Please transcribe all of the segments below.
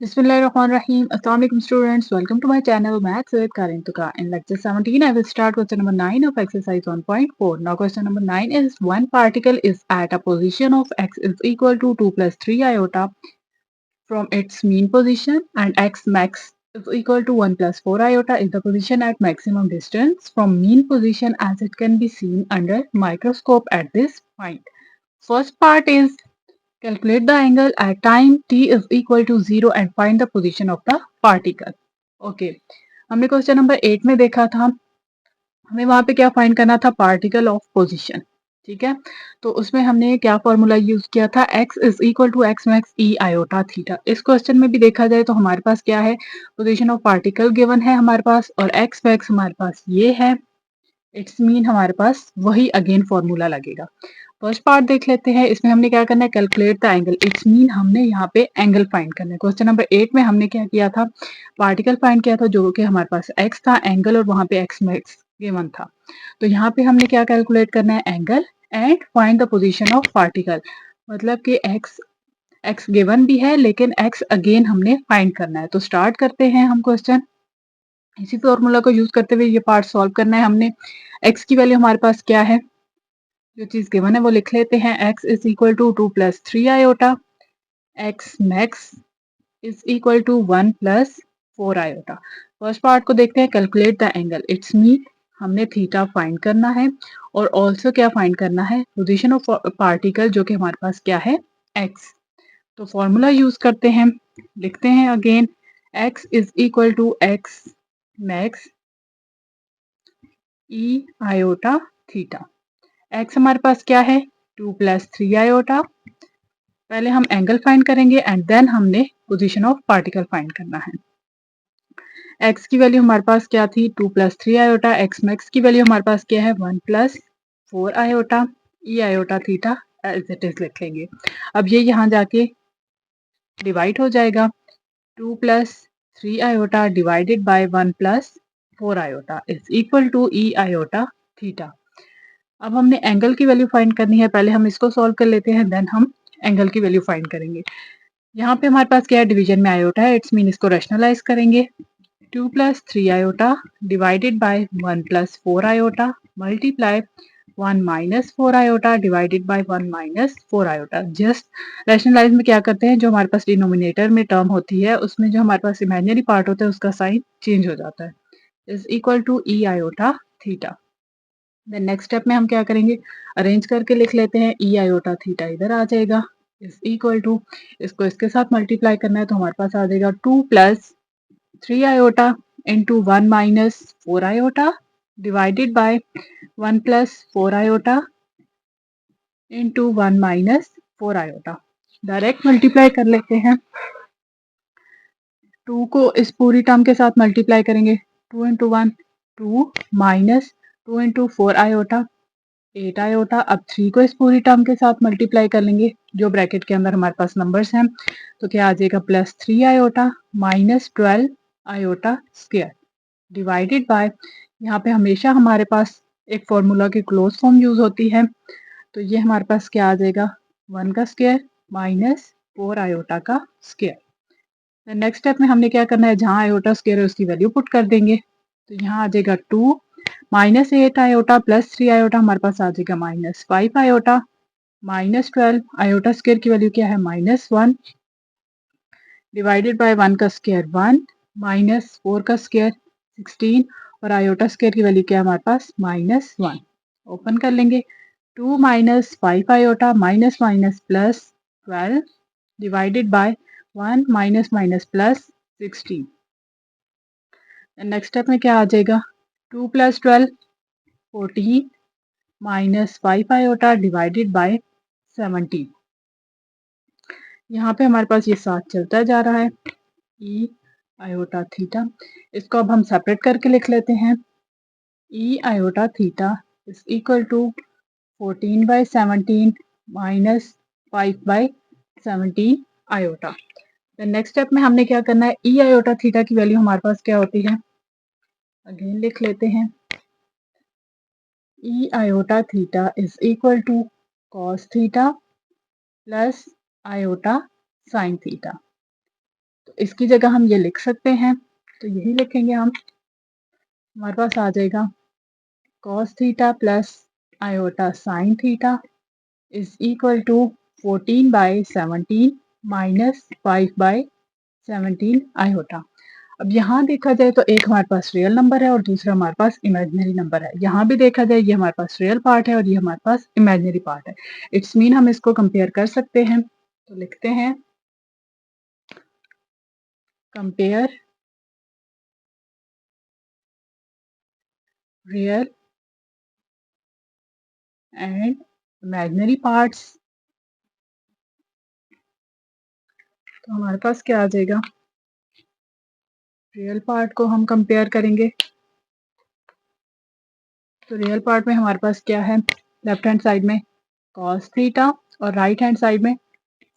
Bismillahirrahmanirrahim. Assalamu alaikum students. Welcome to my channel Maths with Karin Tuka. In lecture 17, I will start question number 9 of exercise 1.4. Now question number 9 is one particle is at a position of x is equal to 2 plus 3 iota from its mean position and x max is equal to 1 plus 4 iota is the position at maximum distance from mean position as it can be seen under microscope at this point. First part is calculate the angle at time t is equal to 0 and find the position of the particle. Okay हमने question number 8 में देखा था, हमें वहां पे क्या find करना था, पार्टिकल ऑफ पोजीशन। ठीक है, तो उसमें हमने क्या फॉर्मूला यूज किया था, x is equal to x max e iota theta. इस क्वेश्चन में भी देखा जाए तो हमारे पास क्या है, पोजीशन ऑफ पार्टिकल गिवन है हमारे पास और x मैक्स हमारे पास ये है। इट्स मीन हमारे पास वही अगेन फॉर्मूला लगेगा। फर्स्ट पार्ट देख लेते हैं, इसमें हमने क्या करना है, calculate the angle. It's mean हमने यहाँ पे एंगल फाइंड करना है। क्वेश्चन नंबर 8 में हमने क्या किया था, पार्टिकल फाइंड किया था जो कि हमारे पास x था, एंगल और वहां पे x मैक्स गिवन था। तो यहाँ पे हमने क्या कैलकुलेट करना है, angle and find the position of particle. मतलब कि x गिवन भी है लेकिन x अगेन हमने फाइंड करना है। तो स्टार्ट करते हैं हम क्वेश्चन। इसी फॉर्मूला को यूज करते हुए ये पार्ट सॉल्व करना है हमने। x की वैल्यू हमारे पास क्या है, जो चीज गिवन है वो लिख लेते हैं। x is equal to 2 plus 3 iota, x max is equal to 1 plus 4 iota. First part को देखते हैं, calculate the angle. It's mean हमने थीटा फाइंड करना है और ऑल्सो क्या फाइंड करना है, पोजीशन ऑफ पार्टिकल जो कि हमारे पास क्या है, x। तो फॉर्मूला यूज करते हैं, लिखते हैं again, x is equal to x max e iota theta. x हमारे पास क्या है, 2 प्लस 3 आयोटा। पहले हम एंगल फाइंड करेंगे एंड देन हमने पोजीशन ऑफ पार्टिकल फाइंड करना है। x की वैल्यू हमारे पास क्या थी, 2 प्लस 3 आयोटा। x मैक्स की वैल्यू हमारे पास क्या है, 1 plus 4 iota. E iota theta as it is लिख लेंगे। अब ये यहाँ जाके डिवाइड हो जाएगा, 2 plus 3 iota divided by 1 plus 4 iota is equal to e iota theta. अब हमने एंगल की वैल्यू फाइंड करनी है, पहले हम इसको सॉल्व कर लेते हैं देन हम एंगल की वैल्यू फाइंड करेंगे। यहाँ पे हमारे पास क्या है, डिवीजन में आयोटा है, इट्स मीन इसको रैशनलाइज करेंगे। 2 plus 3 iota divided by 1 plus 4 iota multiply 1 minus 4 iota divided by 1 minus 4 iota. Just rationalise में क्या करते हैं, जो हमारे पास डिनोमिनेटर में टर्म होती है उसमें जो हमारे पास इमेजिनरी पार्ट होता है उसका साइन चेंज हो जाता है, is equal to e iota theta. Then next step में हम क्या करेंगे, अरेंज करके लिख लेते हैं, ई आयोटा थीटा इधर आ जाएगा, इज इक्वल टू, इसको इसके साथ मल्टीप्लाई करना है तो हमारे पास आ जाएगा 2 plus 3 iota into 1 minus 4 iota divided by 1 plus 4 iota into 1 minus 4 iota. Direct multiply कर लेते हैं, 2 को इस पूरी टर्म के साथ मल्टीप्लाई करेंगे, 2 into 1 2 minus 2 into 4 iota 8 iota. अब 3 को इस पूरी टर्म के साथ मल्टीप्लाई कर लेंगे, जो ब्रैकेट के अंदर हमारे पास नंबर्स हैं, तो क्या आ जाएगा, plus 3 iota minus 12 iota square divided by, यहाँ पे हमेशा हमारे पास एक फॉर्मूला की क्लोज फॉर्म यूज होती है, तो ये हमारे पास क्या आ जाएगा, 1 का स्क्वायर माइनस 4 आयोटा का स्क्वायर। नेक्स्ट स्टेप में हमने क्या करना है, जहाँ आयोटा स्क्वायर है उसकी वैल्यू पुट कर देंगे, तो यहाँ आ जाएगा 2 माइनस 8 आयोटा प्लस 3 आयोटा, हमारे पास आ जाएगा minus 5 iota minus 12 iota square की वैल्यू क्या है, -1 डिवाइडेड बाय 1 का स्क्वायर 1 माइनस 4 का स्क्वायर 16 और आयोटा स्क्वायर की वैल्यू क्या है हमारे पास, -1। ओपन कर लेंगे, 2 minus 5 iota minus minus plus 12 divided by 1 minus minus plus 16। Next step में क्या आ जाएगा, 2 plus 12 14 minus 5 iota divided bye 17। यहाँ पे हमारे पास ये साथ चलता जा रहा है, ई आयोटा थीटा। इसको अब हम सेपरेट करके लिख लेते हैं, e iota theta is equal to 14 by 17 minus 5 by 17 iota. Next step में हमने क्या करना है, ई आयोटा थीटा की वैल्यू हमारे पास क्या होती है, अगेन लिख लेते हैं, e iota theta is equal to cos theta plus iota sine theta. तो इसकी जगह हम ये लिख सकते हैं, तो यही लिखेंगे हम। हमारे पास आ जाएगा cos theta plus iota sine theta is equal to 14/17 minus 5/17 iota. अब यहाँ देखा जाए तो एक हमारे पास रियल नंबर है और दूसरा हमारे पास इमेजिनरी नंबर है। यहाँ भी देखा जाए ये हमारे पास रियल पार्ट है और ये हमारे पास इमेजिनरी पार्ट है। इट्स मीन हम इसको कंपेयर कर सकते हैं। तो लिखते हैं compare real and imaginary parts. तो हमारे पास क्या आ जाएगा, रियल पार्ट को हम कंपेयर करेंगे। तो रियल पार्ट में हमारे पास क्या है, लेफ्ट हैंड साइड में cos थीटा और राइट हैंड साइड में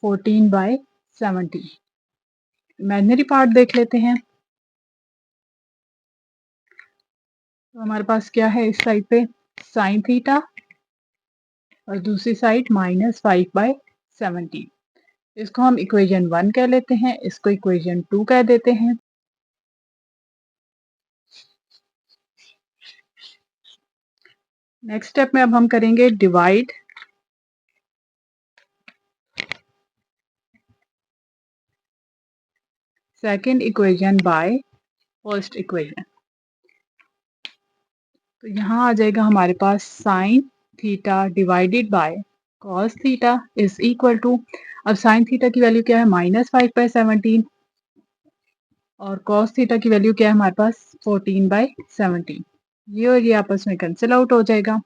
14/17। इमेजिनरी पार्ट देख लेते हैं। तो हमारे पास क्या है, इस साइड पे साइन थीटा और दूसरी साइड -5/17। इसको हम इक्वेशन 1 कह लेते हैं, इसको इक्वेशन 2 कह देते हैं। नेक्स्ट स्टेप में अब हम करेंगे divide second equation by first equation. तो यहाँ आ जाएगा हमारे पास sine theta divided by cos theta is equal to, अब साइन थीटा की वैल्यू क्या है -5/17 और कॉस थीटा की वैल्यू क्या है हमारे पास 14/17। ये और ये आपस में कैंसिल आउट हो जाएगा।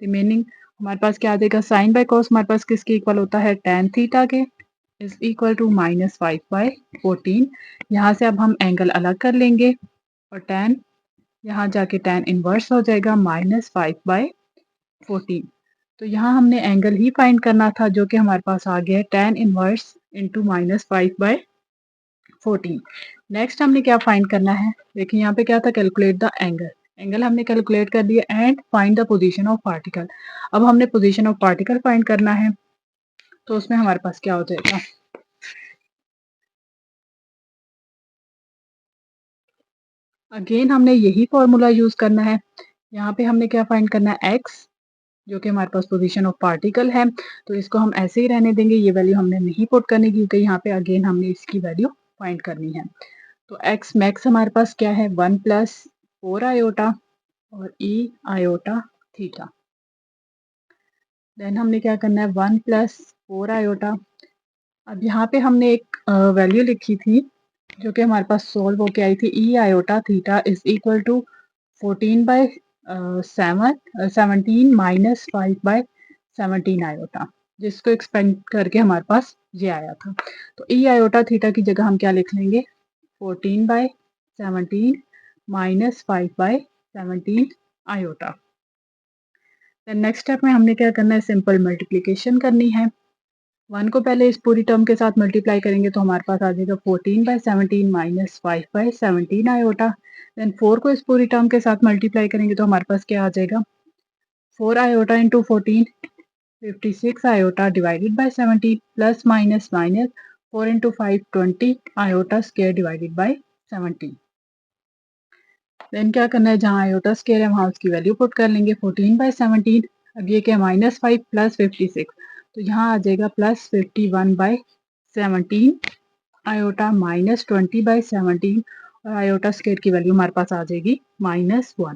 रिमेनिंग हमारे पास क्या आ जाएगा, साइन बाय कॉस हमारे पास किसके इक्वल होता है, टेन थीटा के इज इक्वल टू -5/14। यहाँ से अब हम एंगल अलग कर लेंगे और टेन यहाँ जाके टेन इनवर्स हो जाएगा -5/14। तो यहाँ हमने एंगल ही फाइंड करना था जो कि हमारे पास आ गया है टेन इनवर्स इंटू -5/14। नेक्स्ट हमने क्या फाइंड करना है, देखिए यहाँ पे क्या था, कैलकुलेट द एंगल। एंगल हमने कैलकुलेट कर दिया and find the position of particle. अब हमने पोजीशन ऑफ पार्टिकल फाइंड करना है, तो उसमें हमारे पास क्या हो जाएगा, अगेन हमने यही फॉर्मूला यूज करना है। यहाँ पे हमने क्या फाइंड करना है, एक्स जो कि हमारे पास पोजीशन ऑफ पार्टिकल है। तो इसको हम ऐसे ही रहने देंगे, ये वैल्यू हमने नहीं पुट करनी क्योंकि यहाँ पे अगेन हमने इसकी वैल्यू फाइंड करनी है। तो एक्स मैक्स हमारे पास क्या है, 1+4 आयोटा और ई आयोटा थीटा। देन हमने क्या करना है, 1+4 आयोटा। अब यहाँ पे हमने एक वैल्यू लिखी थी जो कि हमारे पास सोल्व होके आई थी, e iota theta is equal to 14/17 -5/17 iota, जिसको एक्सपेंड करके हमारे पास ये आया था। तो ई आयोटा थीटा की जगह हम क्या लिख लेंगे, 14/17 -5/17 आयोटा। देन नेक्स्ट स्टेप में हमने क्या करना है, सिंपल मल्टीप्लिकेशन करनी है। 1 को पहले इस पूरी टर्म के साथ मल्टीप्लाई करेंगे तो हमारे पास आ जाएगा 14/17 -5/17 आयोटा। देन 4 को इस पूरी टर्म के साथ मल्टीप्लाई करेंगे तो हमारे पास क्या आ जाएगा, 4 iota into 14 56 iota divided by 70 plus minus minus 4 into 5 20 iota square divided by 70। Then क्या करना है, जहाँ आयोटा स्क्वायर है वहाँ उसकी वैल्यू पुट कर लेंगे 14/17। अब ये क्या, -5 प्लस 56, तो यहाँ आ जाएगा +51/17 आयोटा -20/17 और आयोटा स्क्वायर की वैल्यू हमारे पास आ जाएगी -1।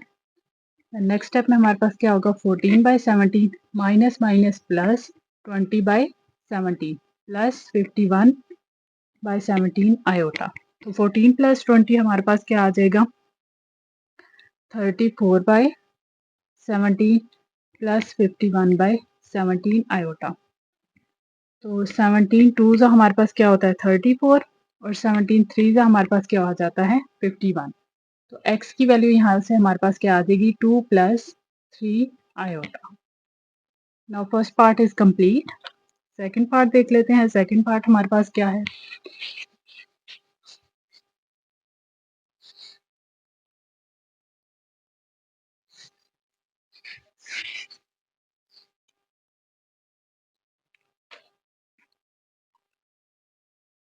नेक्स्ट स्टेप में हमारे पास क्या होगा, 14/17 minus minus plus 20/17 plus 51/17 iota. तो 14 + 20 हमारे पास क्या आ जाएगा, 34/17 प्लस 51/17 आयोटा। तो 17 टू ज़ा हमारे पास क्या होता है 34 और 17 थ्री ज़ा हमारे पास क्या आ जाता है 51। तो x की वैल्यू यहाँ से हमारे पास क्या आ जाएगी 2 + 3 iota. Now first part is complete. Second part देख लेते हैं। सेकंड पार्ट हमारे पास क्या है,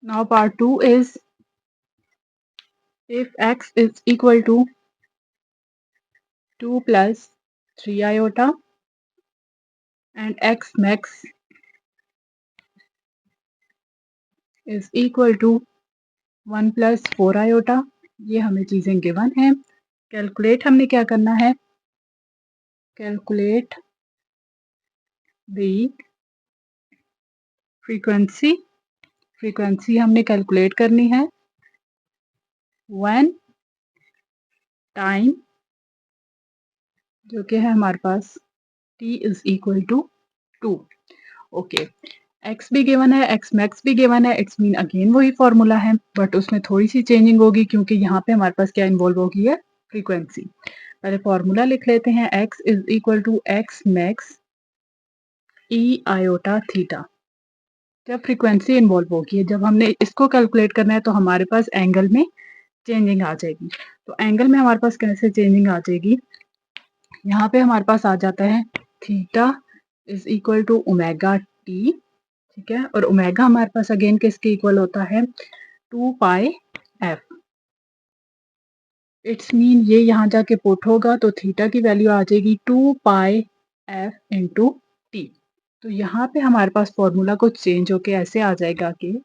now part 2 is If x is equal to 2 plus 3 iota and x max is equal to 1 plus 4 iota, ये हमें चीज़ें गिवन है। कैलकुलेट हमने क्या करना है, कैलकुलेट दी फ्रीक्वेंसी, फ्रीक्वेंसी हमने कैलकुलेट करनी है व्हेन टाइम जो कि है हमारे पास t is equal to 2। Okay, x भी गिवन है, x मैक्स भी गिवन है, इट्स मीन अगेन वही फॉर्मूला है, बट उसमें थोड़ी सी चेंजिंग होगी क्योंकि यहाँ पे हमारे पास क्या इन्वॉल्व होगी है, फ्रीक्वेंसी। पहले फॉर्मूला लिख लेते हैं, x is equal to x max e iota theta. जब फ्रीक्वेंसी इन्वॉल्व होगी है, जब हमने इसको कैलकुलेट करना है तो हमारे पास एंगल में चेंजिंग आ जाएगी। तो एंगल में हमारे पास कैसे चेंजिंग आ जाएगी, यहाँ पे हमारे पास आ जाता है theta is equal to omega t, ठीक है, और ओमेगा हमारे पास अगेन किसके इक्वल होता है, 2 पाई एफ। इट्स मीन ये यहाँ जाके पुट होगा तो थीटा की वैल्यू आ जाएगी 2 पाई एफ इंटू टी। तो यहाँ पे हमारे पास फॉर्मूला कुछ चेंज होके ऐसे आ जाएगा कि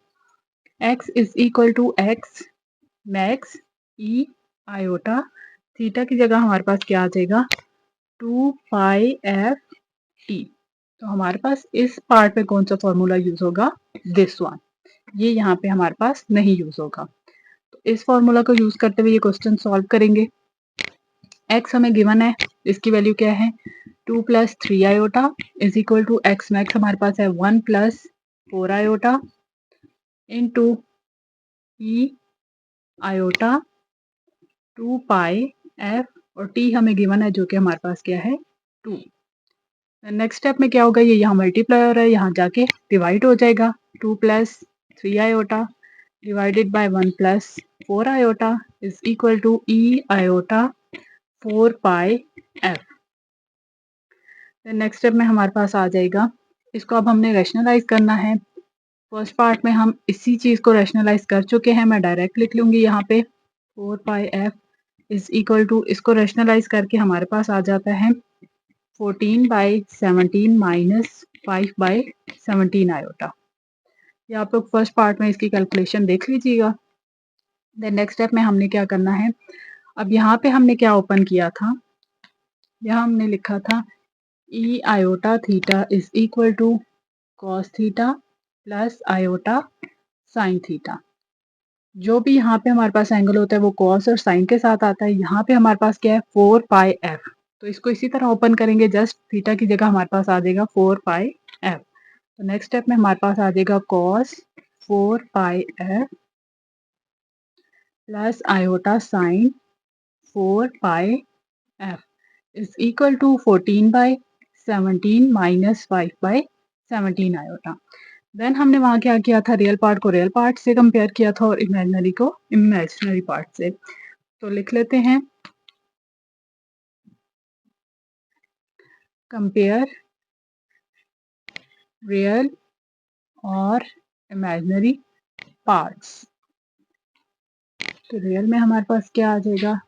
x is equal to x max e iota, theta की जगह हमारे पास क्या आ जाएगा, 2 पाई एफ टी। तो हमारे पास इस पार्ट में कौन सा फॉर्मूला यूज होगा, दिस वन, ये यहाँ पे हमारे पास नहीं यूज होगा। तो इस फॉर्मूला को यूज करते हुए ये क्वेश्चन सॉल्व करेंगे। x हमें गिवन है, इसकी वैल्यू क्या है, 2 plus 3 iota is equal to x max हमारे पास है 1 plus 4 iota into e iota 2 pi f, और टी हमें गिवन है जो कि हमारे पास क्या है 2। नेक्स्ट स्टेप में क्या होगा, ये यहाँ मल्टीप्लायर है, यहाँ जाके डिवाइड हो जाएगा, 2 plus 3 iota divided by 1 plus 4 iota is equal to e iota 4 pi f. Next step में हमारे पास आ जाएगा, इसको अब हमने रैशनलाइज करना है। फर्स्ट पार्ट में हम इसी चीज़ को रैशनलाइज कर चुके हैं, मैं डायरेक्ट लिख लूँगी यहाँ पे 4 pi f is equal to, इसको रैशनलाइज करके हमारे पास आ जाता है 14 बाई 17 माइनस 5 बाई 17 आयोटा। ये आप लोग फर्स्ट पार्ट में इसकी कैलकुलेशन देख लीजिएगा। देन नेक्स्ट स्टेप में हमने क्या करना है, अब यहाँ पे हमने क्या ओपन किया था, यहाँ हमने लिखा था e iota theta is equal to cos theta plus iota sine theta. जो भी यहाँ पे हमारे पास एंगल होता है वो कॉस और साइन के साथ आता है। यहाँ पे हमारे पास क्या है 4 पाई एफ, तो इसको इसी तरह ओपन करेंगे, जस्ट थीटा की जगह हमारे पास आ जाएगा 4 पाई एफ। तो नेक्स्ट स्टेप में हमारे पास आ जाएगा cos 4 pi f plus iota sine 4 pi f is equal to 14 by 17 minus 5 by 17 iota. Then हमने वहाँ क्या किया था, रियल पार्ट को रियल पार्ट से कंपेयर किया था और इमेजिनरी को इमेजिनरी पार्ट से। तो लिख लेते हैं, कंपेयर रियल और इमेजिनरी पार्ट्स। तो रियल में हमारे पास क्या आ जाएगा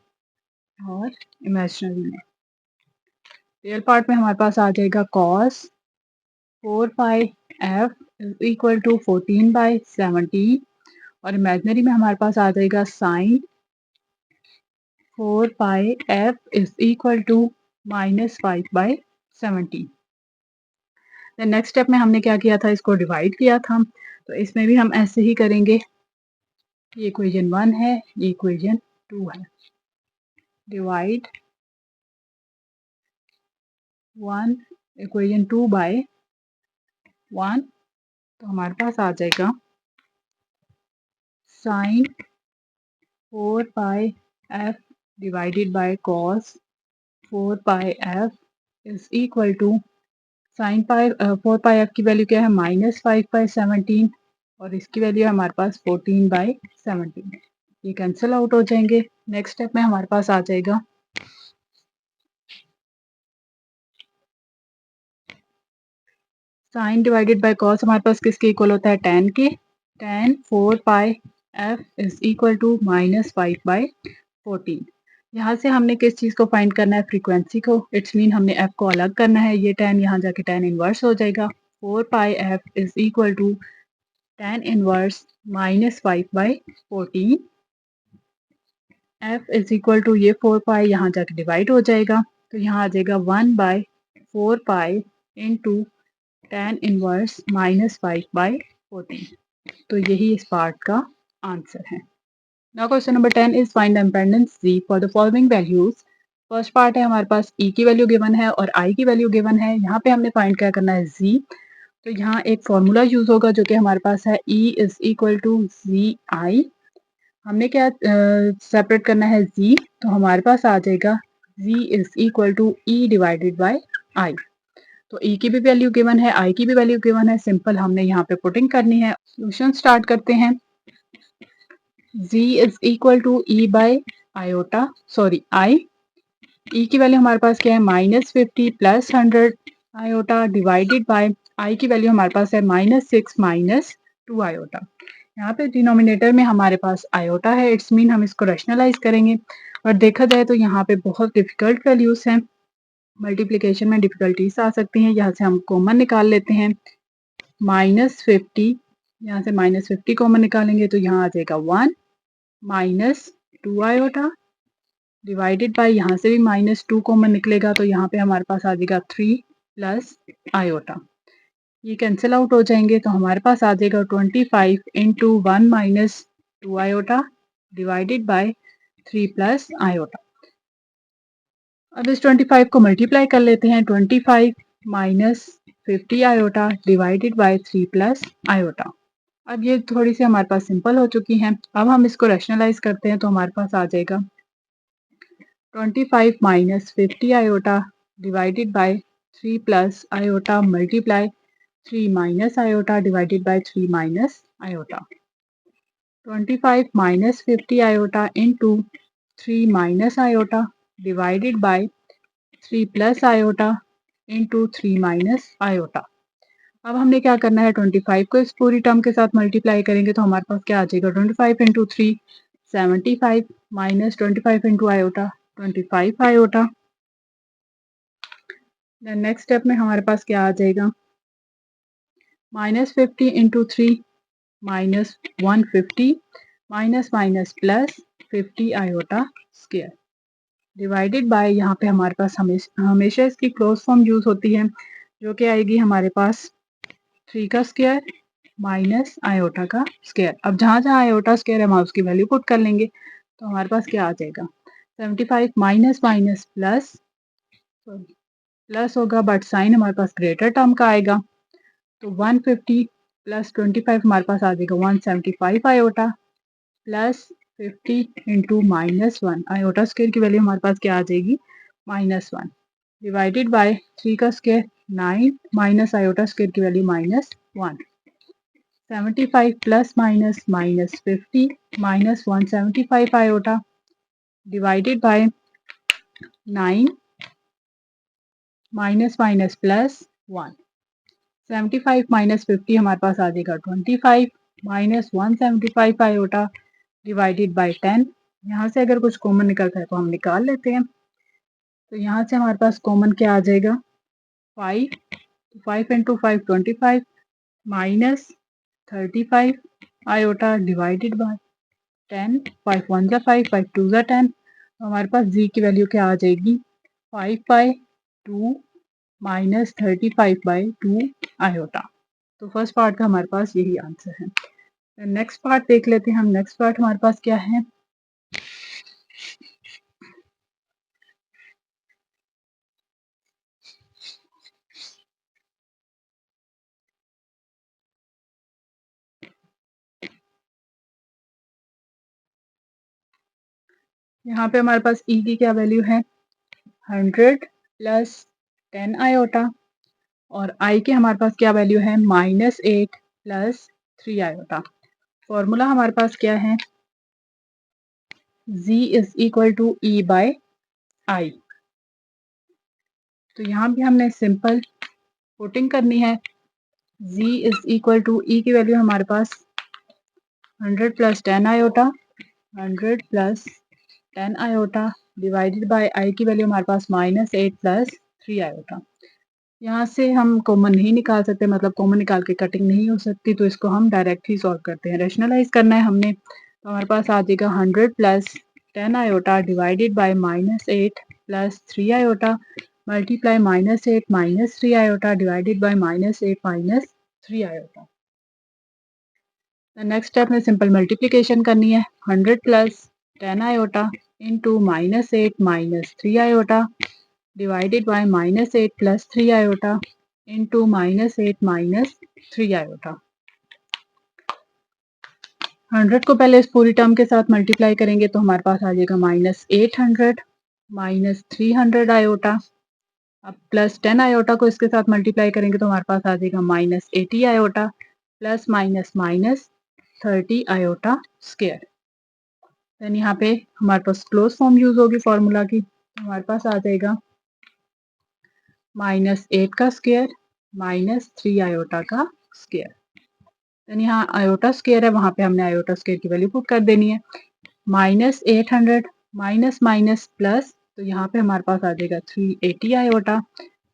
और इमेजिनरी में, रियल पार्ट में हमारे पास आ जाएगा cos 4 pi f is equal to 14 by 17, और इमेजिनरी में हमारे पास आ जाएगा sine 4 pi f is equal to minus 5 by 17। Next step में हमने क्या किया था, इसको डिवाइड किया था, तो इसमें भी हम ऐसे ही करेंगे। ये इक्वेशन 1 है, ये इक्वेशन 2 है, डिवाइड 1 इक्वेशन 2 बाय 1, तो हमारे पास आ जाएगा sine 4 pi f divided by cos 4 pi f is equal to sine pi 4 pi f की वैल्यू क्या है माइनस 5 बाई 17, और इसकी वैल्यू है हमारे पास 14 बाई 17। ये कैंसिल आउट हो जाएंगे। नेक्स्ट स्टेप में हमारे पास आ जाएगा साइन डिवाइडेड बाय कॉस, हमारे पास किसके इक्वल होता है, tan के, tan 4 pi f is equal to -5/14। यहाँ से हमने किस चीज़ को फाइंड करना है, फ्रीक्वेंसी को। इट्स मीन हमने f को अलग करना है, ये tan यहाँ जाके tan इनवर्स हो जाएगा। 4πf is equal to tan inverse -5/14। f is equal to ये 4π यहाँ जाके डिवाइड हो जाएगा, तो यहाँ आ जाएगा 1/4π इंटू tan इनवर्स -5/14। तो यही इस पार्ट का आंसर है। Now question number 10 is find the impedance z for the following values. First part है हमारे पास e की वैल्यू गिवन है और i की वैल्यू गिवन है। यहाँ पे हमने फाइंड क्या करना है, z। तो यहाँ एक फॉर्मूला यूज होगा जो कि हमारे पास है e इज इक्वल टू जी आई। हमने क्या सेपरेट करना है z, तो हमारे पास आ जाएगा z is equal to e divided by i। तो e की भी वैल्यू गिवन है, i की भी वैल्यू गिवन है, सिंपल हमने यहाँ पे पुटिंग करनी है। सोल्यूशन स्टार्ट करते हैं। z is equal to e by iota, sorry i। e की वैल्यू हमारे पास क्या है, -50 + 100 आयोटा डिवाइडेड बाय i की वैल्यू हमारे पास है -6 - 2 आयोटा। यहाँ पे डिनोमिनेटर में हमारे पास आयोटा है, इट्स मीन हम इसको रैशनलाइज करेंगे। और देखा जाए तो यहाँ पे बहुत डिफिकल्ट वैल्यूज हैं, मल्टीप्लिकेशन में डिफिकल्टीज आ सकती हैं। यहाँ से हम कॉमन निकाल लेते हैं, -50, यहाँ से -50 कॉमन निकालेंगे तो यहाँ आ जाएगा 1 - 2 आयोटा डिवाइडेड बाय, यहाँ से भी -2 कॉमन निकलेगा तो यहाँ पे हमारे पास आ जाएगा 3 प्लस आयोटा। ये कैंसिल आउट हो जाएंगे तो हमारे पास आ जाएगा 25 into 1 - 2 iota divided bye 3 plus iota. अब इस 25 को मल्टीप्लाई कर लेते हैं, 25 - 50 iota divided bye 3 plus iota. अब ये थोड़ी सी हमारे पास सिंपल हो चुकी हैं। अब हम इसको रैशनलाइज करते हैं तो हमारे पास आ जाएगा 25 - 50 iota divided bye 3 plus iota multiply 3 minus iota divided bye 3 minus iota. 25 - 50 iota into 3 minus iota divided bye 3 plus iota into 3 minus iota. अब हमने क्या करना है, 25 को इस पूरी टर्म के साथ मल्टीप्लाई करेंगे तो हमारे पास क्या आ जाएगा, 25 इंटू 3 75 माइनस 25 into iota 25 iota. Then next step में हमारे पास क्या आ जाएगा, -50 into 3 -150 minus minus plus 50 iota square divided by, यहाँ पे हमारे पास हमेशा इसकी क्लोज फॉर्म यूज होती है जो कि आएगी हमारे पास 3 का स्क्वायर माइनस आयोटा का स्क्वायर। अब जहाँ जहाँ आयोटा स्क्वायर है हम उसकी वैल्यू पुट कर लेंगे तो हमारे पास क्या आ जाएगा, 75 माइनस माइनस प्लस, प्लस होगा बट साइन हमारे पास ग्रेटर टर्म का आएगा, तो 150 प्लस 25 हमारे पास आ जाएगा 175 iota plus 50 into -1 iota square की वैल्यू हमारे पास क्या आ जाएगी, -1 डिवाइडेड बाय 3 का स्क्वायर 9 माइनस आयोटा स्क्वायर की value -1। 75 plus minus -50 -175 iota divided bye 9 minus minus plus 1। 75 minus 50 हमारे पास आ जाएगा 25 माइनस 175 आयोटा डिवाइडेड बाय 10। यहाँ से अगर कुछ कॉमन निकलता है तो हम निकाल लेते हैं। तो यहाँ से हमारे पास कॉमन क्या आ जाएगा, 5, 5 into 5 25 minus 35 iota divided bye 10, 5 1 जा 5, 5 2 जा 10। तो हमारे पास जी की वैल्यू क्या आ जाएगी, 5/2 माइनस 35/2 आयोटा। तो फर्स्ट पार्ट का हमारे पास यही आंसर है। नेक्स्ट पार्ट देख लेते हैं हम। नेक्स्ट पार्ट हमारे पास क्या है, यहाँ पे हमारे पास ई की क्या वैल्यू है, 100 प्लस 10 आयोटा और आई के हमारे पास क्या वैल्यू है, -8 प्लस 3 आयोटा। फॉर्मूला हमारे पास क्या है, z is equal to E by I. तो यहाँ भी हमने सिंपल पुटिंग करनी है, z is equal to E की वैल्यू हमारे पास 100 plus 10 iota, 100 plus 10 iota divided by I की वैल्यू हमारे पास -8 प्लस 3 आयोटा। यहाँ से हम कॉमन नहीं निकाल सकते, मतलब कॉमन निकाल के कटिंग नहीं हो सकती, तो इसको हम डायरेक्ट ही सॉल्व करते हैं। रैशनलाइज करना है हमने, तो हमारे पास आ जाएगा 100 plus 10 iota divided bye -8 plus 3 iota multiply -8 minus 3 iota divided bye -8 minus 3 iota. Next step में सिंपल मल्टीप्लिकेशन करनी है। 100 plus 10 iota into -8 minus 3 iota divided bye -8 plus 3 iota into -8 minus 3 iota. 100 को पहले इस पूरी टर्म के साथ मल्टीप्लाई करेंगे तो हमारे पास आ जाएगा -800 माइनस 300 आयोटा। अब प्लस 10 आयोटा को इसके साथ मल्टीप्लाई करेंगे तो हमारे पास आ जाएगा -80 iota plus minus minus 30 iota square. Then यहाँ पे हमारे पास क्लोज फॉर्म यूज होगी फॉर्मूला की, तो हमारे पास आ जाएगा -8 का स्क्वायर माइनस 3 आयोटा का स्क्वायर। देन यहाँ आयोटा स्क्वायर है, वहां पे हमने आयोटा स्क्वायर की वैल्यू पुट कर देनी है। -800 माइनस माइनस प्लस, तो यहाँ पे हमारे पास आ जाएगा 380 आयोटा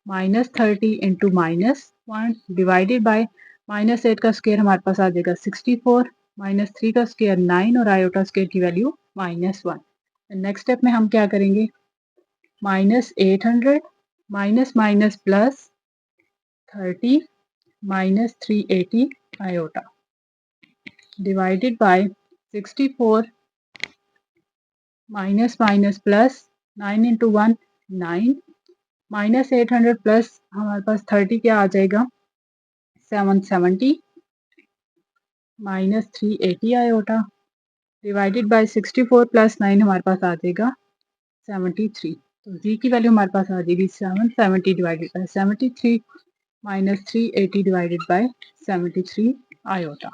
-30 इंटू -1 डिवाइडेड बाय -8 का स्क्वायर हमारे पास आ जाएगा 64 -3 का स्क्वायर 9 और आयोटा स्क्वायर की वैल्यू -1। नेक्स्ट स्टेप में हम क्या करेंगे, -800 minus minus plus 30 minus 380 iota divided bye 64 minus minus plus 9 into 1 9 -800 plus हमारे पास 30 क्या आ जाएगा 770 minus 380 iota divided bye 64 plus 9 हमारे पास आ जाएगा 73। तो जी की वैल्यू हमारे पास आ जाएगी 770 divided by 73 minus 380 divided by 73 iota.